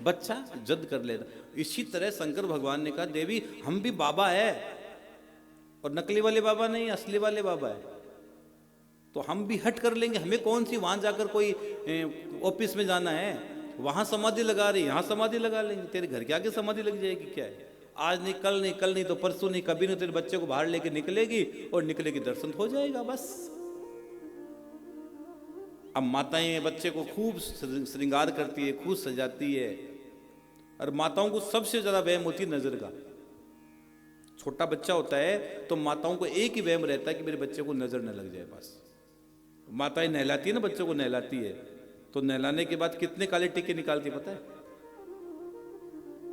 बच्चा जद कर लेता। इसी तरह शंकर भगवान ने कहा देवी हम भी बाबा है, और नकली वाले बाबा नहीं, असली वाले बाबा है, तो हम भी हट कर लेंगे। हमें कौन सी वहां जाकर कोई ऑफिस में जाना है, वहां समाधि लगा रही, यहां समाधि लगा लेंगे। तेरे घर के आगे समाधि लग जाएगी, क्या है, आज नहीं कल नहीं, कल नहीं तो परसों नहीं, कभी नहीं तेरे बच्चे को बाहर लेके निकलेगी और निकलेगी, दर्शन हो जाएगा बस। अब माताएं बच्चे को खूब श्रृंगार करती है, खूब सजाती है, और माताओं को सबसे ज्यादा वहम होती है नजर का। छोटा बच्चा होता है तो माताओं को एक ही वहम रहता है कि मेरे बच्चे को नजर न लग जाए बस। माताएं नहलाती है ना, बच्चों को नहलाती है, तो नहलाने के बाद कितने काले टीके निकालती पता है?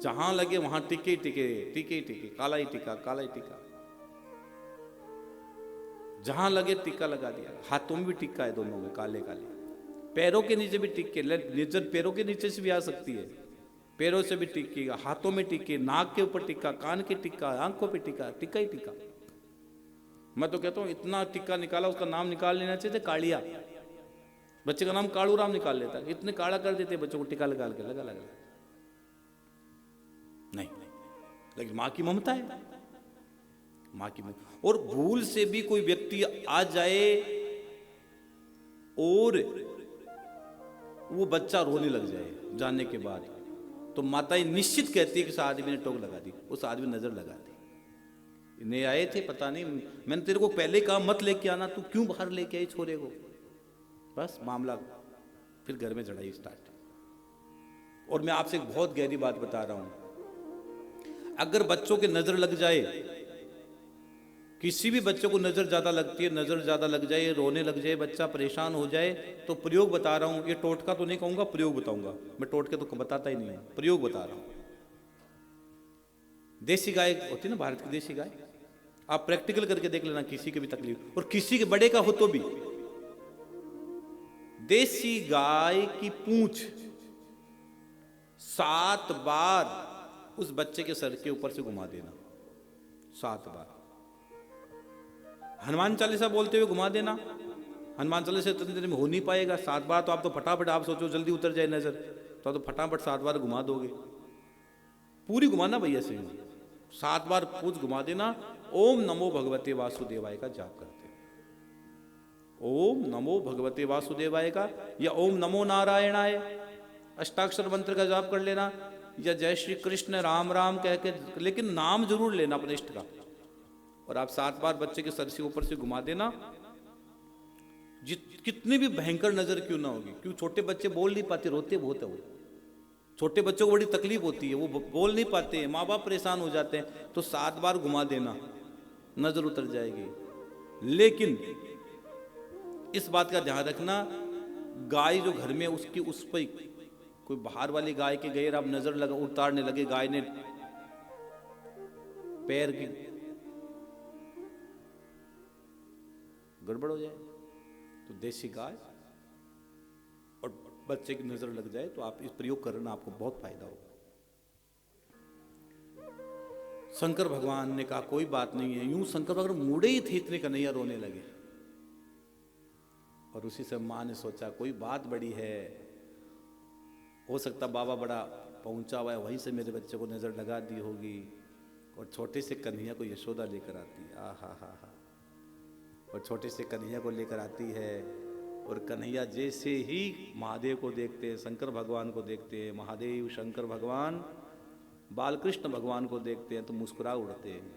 जहां लगे वहां टीके टीके टीके टीके, काला ही टीका, काला ही टीका, जहां लगे टीका लगा दिया। हाथों में भी टीका है, दोनों में काले काले, पैरों के नीचे भी टीके, नजर पैरों के नीचे से भी आ सकती है, पैरों से भी टीके, हाथों में टीके, नाक के ऊपर टीका, कान के टीका, आंखों पे टीका, टीका ही टीका। मैं तो कहता हूं इतना टीका निकाला, उसका नाम निकाल लेना चाहिए कालिया। बच्चे का नाम कालू राम निकाल लेता, इतने काला कर देते बच्चों को टीका लगा के, लगा लगा नहीं, लेकिन मां की ममता है, मां की ममता। और भूल से भी कोई व्यक्ति आ जाए और वो बच्चा रोने लग जाए जानने के बाद, तो माताएं निश्चित कहती है कि उस आदमी ने टोक लगा दी, उस आदमी ने नजर लगा दी। नहीं आए थे पता नहीं, मैंने तेरे को पहले कहा मत लेके आना, तू क्यों बाहर लेके आई छोरे को? बस मामला फिर घर में चढ़ाई स्टार्ट। और मैं आपसे एक बहुत गहरी बात बता रहा हूं, अगर बच्चों के नजर लग जाए, किसी भी बच्चे को नजर ज्यादा लगती है, नजर ज्यादा लग जाए, रोने लग जाए, बच्चा परेशान हो जाए, तो प्रयोग बता रहा हूं, ये टोटका तो नहीं कहूंगा, प्रयोग बताऊंगा। मैं टोटके तो बताता ही नहीं हूं, प्रयोग बता रहा हूं। देसी गाय होती है ना, भारत की देसी गाय, आप प्रैक्टिकल करके देख लेना, किसी की भी तकलीफ, और किसी के बड़े का हो तो भी, देसी गाय की पूंछ 7 बार उस बच्चे के सर के ऊपर से घुमा देना, 7 बार। हनुमान चालीसा बोलते हुए घुमा देना। हनुमान चालीसा इतनी देर में हो नहीं पाएगा, 7 बार तो आप तो फटाफट, आप सोचो जल्दी उतर जाए नजर, तो आप तो फटाफट 7 बार घुमा दोगे। पूरी घुमाना भैया से 7 बार पूछ घुमा देना। ओम नमो भगवते वासुदेवाय का जाप करते हैं, ओम नमो भगवते वासुदेवाय का, या ओम नमो नारायणाय अष्टाक्षर मंत्र का जाप कर लेना, या जय श्री कृष्ण राम राम कह के, लेकिन नाम जरूर लेना अपने इष्ट का। और आप 7 बार बच्चे के सर से ऊपर से घुमा देना, कितनी भी भयंकर नजर क्यों ना होगी। क्यों? छोटे बच्चे बोल नहीं पाते, रोते बहुत है वो, छोटे बच्चों को बड़ी तकलीफ होती है, वो बोल नहीं पाते हैं, माँ बाप परेशान हो जाते हैं, तो 7 बार घुमा देना, नजर उतर जाएगी। लेकिन इस बात का ध्यान रखना, गाय जो घर में उसकी, उस पर कोई बाहर वाली गाय के गए, आप नजर लगा उतारने लगे, गाय ने पैर की गड़बड़ हो जाए, तो देसी गाय और बच्चे की नजर लग जाए, तो आप इस प्रयोग करना, आपको बहुत फायदा होगा। शंकर भगवान ने कहा कोई बात नहीं है, यूं शंकर भगवान मुड़े ही थे, इतने कन्हैया रोने लगे। और उसी से मां ने सोचा कोई बात बड़ी है, हो सकता बाबा बड़ा पहुंचा हुआ है, वहीं से मेरे बच्चे को नजर लगा दी होगी। और छोटे से कन्हैया को यशोदा लेकर आती है, आ हा हा हा, और छोटे से कन्हैया को लेकर आती है। और कन्हैया जैसे ही महादेव को देखते हैं, शंकर भगवान को देखते हैं, महादेव शंकर भगवान बालकृष्ण भगवान को देखते हैं, तो मुस्कुरा उड़ते हैं।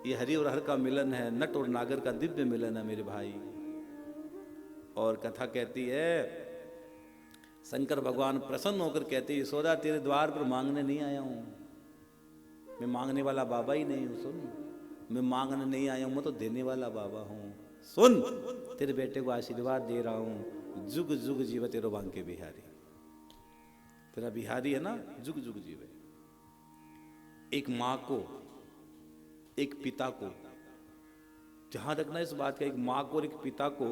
ये हरि और हर का मिलन है, नट और नागर का दिव्य मिलन है मेरे भाई। और कथा कहती है, शंकर भगवान प्रसन्न होकर कहते हैं, यशोदा तेरे द्वार पर मांगने नहीं आया हूं, मैं मांगने वाला बाबा ही नहीं हूं, सुन, मैं मांगने नहीं आया हूं, मैं तो देने वाला बाबा हूं। सुन, तेरे बेटे को आशीर्वाद दे रहा हूं, जुग जुग जीव तेरो बांके बिहारी, तेरा बिहारी है ना, जुग जुग जीवे। एक मां को, एक पिता को, ध्यान रखना इस बात का, एक मां को और एक पिता को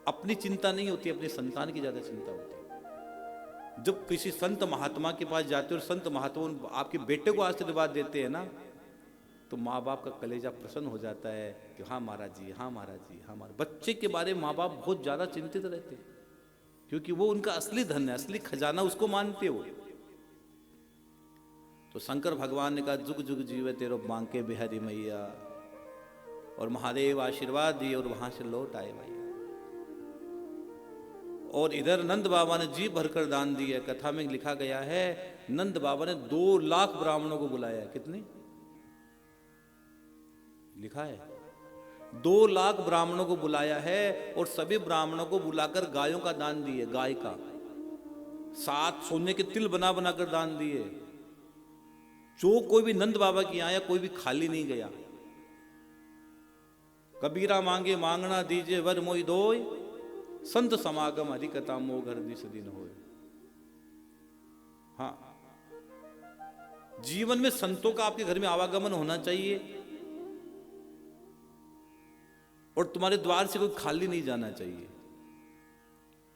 अपनी चिंता नहीं होती, अपने संतान की ज्यादा चिंता होती है। जब किसी संत महात्मा के पास जाते हो और संत महात्मा आपके बेटे को आशीर्वाद देते हैं ना, तो माँ बाप का कलेजा प्रसन्न हो जाता है कि हाँ महाराज जी, हाँ महाराज जी, हाँ महाराज। बच्चे के बारे में माँ बाप बहुत ज्यादा चिंतित रहते हैं, क्योंकि वो उनका असली धन है, असली खजाना उसको मानते हो। तो शंकर भगवान ने कहा जुग जुग जीवे तेरो बांके बिहारी मैया, और महादेव आशीर्वाद दिए और वहां से लौट आए भैया। और इधर नंद बाबा ने जी भरकर दान दिया। कथा में लिखा गया है नंद बाबा ने 2 लाख ब्राह्मणों को बुलाया। कितने लिखा है? 2 लाख ब्राह्मणों को बुलाया है, और सभी ब्राह्मणों को बुलाकर गायों का दान दिए, गाय का 7 सोने के तिल बना बनाकर दान दिए। जो कोई भी नंद बाबा की आया कोई भी खाली नहीं गया। कबीरा मांगे मांगना दीजिए वर मोई दोय, संत समागम हरि कथा मोह घर दिस दिन होय। हाँ, जीवन में संतों का आपके घर में आवागमन होना चाहिए, और तुम्हारे द्वार से कोई खाली नहीं जाना चाहिए।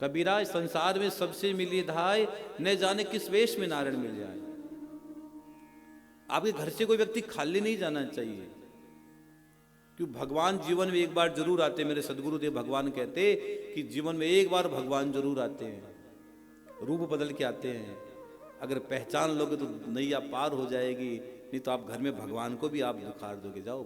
कबीरा संसार में सबसे मिली धाय, न जाने किस वेश में नारायण मिल जाए। आपके घर से कोई व्यक्ति खाली नहीं जाना चाहिए, क्योंकि भगवान जीवन में एक बार जरूर आते। मेरे सदगुरुदेव भगवान कहते कि जीवन में एक बार भगवान जरूर आते हैं, रूप बदल के आते हैं। अगर पहचान लोगे तो नैया पार हो जाएगी, नहीं तो आप घर में भगवान को भी आप दुखार दोगे। जाओ।